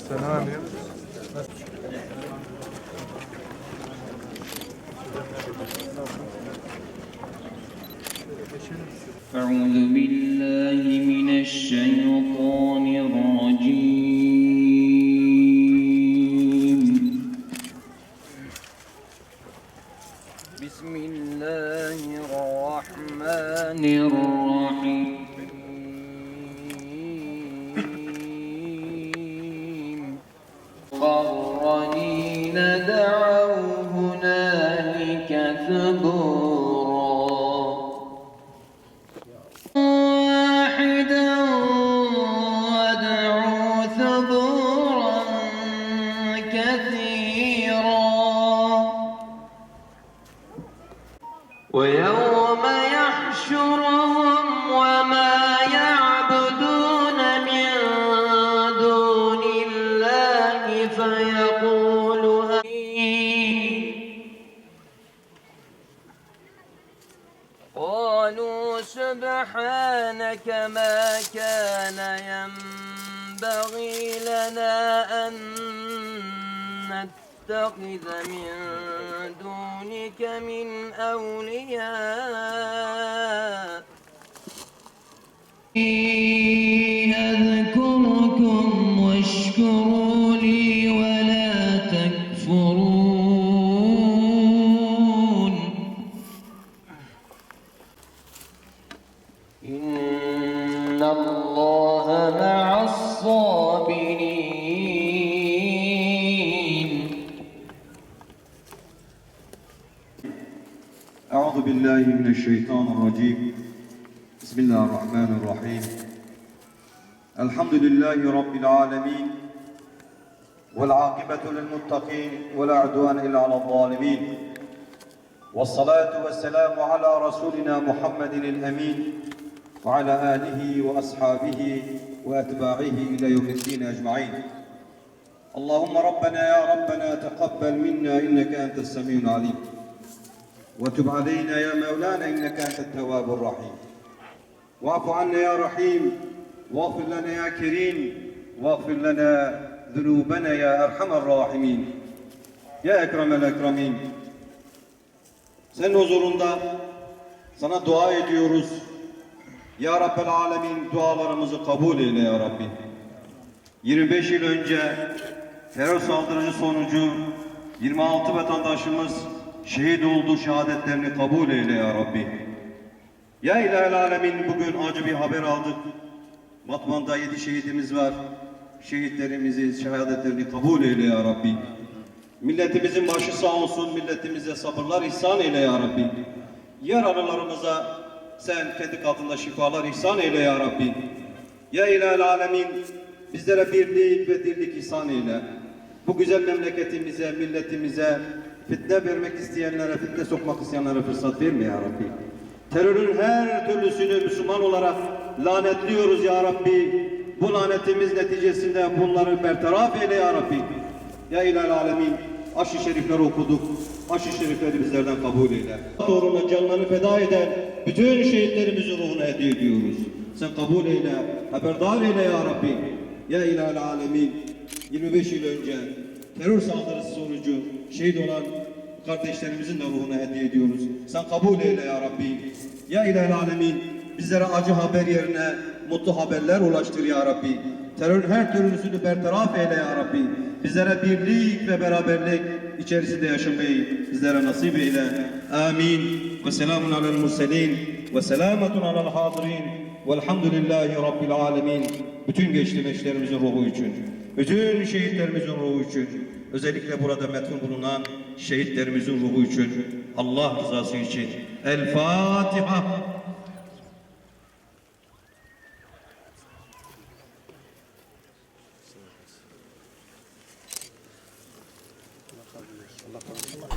Selam ya. أعوذ بالله من الشيطان الرجيم. بسم الله الرحمن الرحيم. قرنين دعوا هنالك ثبورا واحدا وادعوا ثبورا كثيرا ويوم يحشرهم وما يعبدون من دون الله فيقول قالوا سبحانك ما كان ينبغي لنا أن نتخذ من دونك من أولياء أذكركم واشكروا لي ولا تكفرون إن الله مع الصابرين. أعوذ بالله من الشيطان الرجيم. بسم الله الرحمن الرحيم. الحمد لله رب العالمين والعاقبة للمتقين ولا عدوان إلا على الظالمين والصلاة والسلام على رسولنا محمد الأمين وعلى آله وأصحابه وأتباعه إلى يوم الدين أجمعين. اللهم ربنا يا ربنا تقبل منا إنك أنت السميع العليم وتب علينا يا مولانا إنك أنت التواب الرحيم. واعف عنا يا رحيم واغفر لنا يا كريم واغفر لنا ذنوبنا يا أرحم الراحمين ya Ekremel Ekremin. Senin huzurunda sana dua ediyoruz. Ya Rabbel Alemin, dualarımızı kabul eyle ya Rabbi. 25 yıl önce terör saldırısı sonucu 26 vatandaşımız şehit oldu, şehadetlerini kabul eyle ya Rabbi. Ya İlahel Alemin, bugün acı bir haber aldık. Batman'da 7 şehidimiz var. Şehitlerimizi, şehadetlerini kabul eyle ya Rabbi. Milletimizin başı sağ olsun, milletimize sabırlar ihsan eyle ya Rabbi. Yaralılarımıza sen kendi katında şifalar ihsan eyle ya Rabbi. Ya İlahel Alemin, bizlere birlik ve dirlik ihsan eyle. Bu güzel memleketimize, milletimize fitne vermek isteyenlere, fitne sokmak isteyenlere fırsat verme ya Rabbi. Terörün her türlüsünü Müslüman olarak lanetliyoruz ya Rabbi. Bu lanetimiz neticesinde bunları bertaraf eyle ya Rabbi. Ya İlahel Alemin, aşı şerifleri okuduk. Aşı şerifleri bizlerden kabul eyle. Doğruna canlarını feda eden bütün şehitlerimizin ruhuna hediye ediyoruz. Sen kabul eyle, haberdar eyle ya Rabbi. Ya İlahel Alemin, 25 yıl önce terör saldırısı sonucu şehit olan kardeşlerimizin de ruhuna hediye ediyoruz. Sen kabul eyle ya Rabbi. Ya İlahel Alemin, bizlere acı haber yerine mutlu haberler ulaştır ya Rabbi. Terörün her türlüsünü bertaraf eyle ya Rabbi. Bizlere birlik ve beraberlik içerisinde yaşamayı bizlere nasip eyle. Amin. Ve selamun alel murselin ve selametun alel hadirin. Velhamdülillahi Rabbil alemin. Bütün geçtiğimizlerimizin ruhu için, bütün şehitlerimizin ruhu için, özellikle burada metfun bulunan şehitlerimizin ruhu için, Allah rızası için. El Fatiha.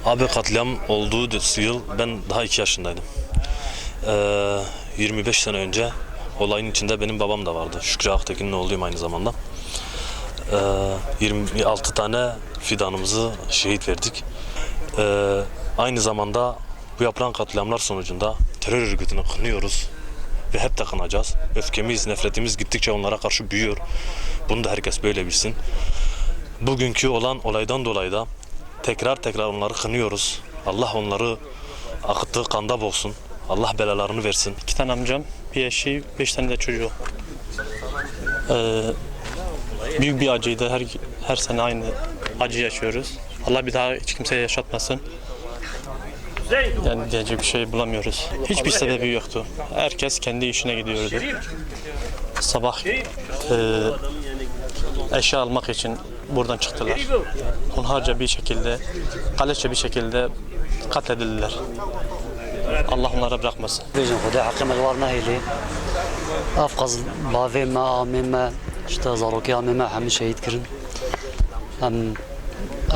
Abi katliam olduğu yıl ben daha 2 yaşındaydım. 25 sene önce olayın içinde benim babam da vardı. Şükrü Aktekin'in oğluyum aynı zamanda. 26 tane fidanımızı şehit verdik. Aynı zamanda bu yapılan katliamlar sonucunda terör örgütünü kınıyoruz ve hep de kınacağız. Öfkemiz, nefretimiz gittikçe onlara karşı büyüyor. Bunu da herkes böyle bilsin. Bugünkü olan olaydan dolayı da tekrar onları kınıyoruz. Allah onları akıttığı kanda boğsun. Allah belalarını versin. 2 tane amcam, bir eşi, 5 tane de çocuğu. Büyük bir acıydı. Her sene aynı acı yaşıyoruz. Allah bir daha hiç kimseye yaşatmasın. Yani diyecek bir şey bulamıyoruz. Hiçbir sebebi yoktu. Herkes kendi işine gidiyordu. Sabah eşya almak için buradan çıktılar. Hunharca bir şekilde, kalleşçe bir şekilde katledildiler. Allah onlara bırakmasın. بيجن خدای حقیم الوار نهیلی افقز باوی ما آمی ما işte zaroki آمی ما همه شهید کرن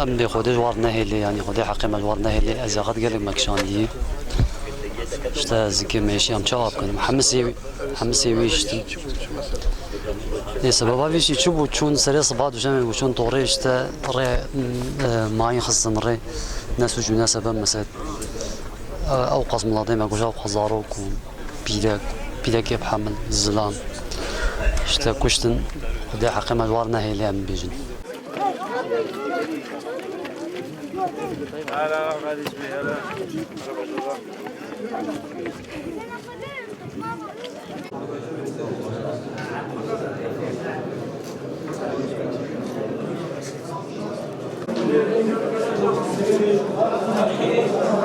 ام به خودش وار نهیلی یعنی خدای حقیم الوار نهیلی از یقت گلک مکشان دی işte zikir meşi am çağap کنم همه سیوی işte neyse baba bir şey çubuğu çun sere sabah düşen bu çun doğru işte re mayin xızın re nesu cüne sebep mesela أو قسم الله ما كوجا خزاروك وبيدك بحمل الزلان شتا كشتن ودي حقي ما جوارنا هي اللي عم بيجن Thank you.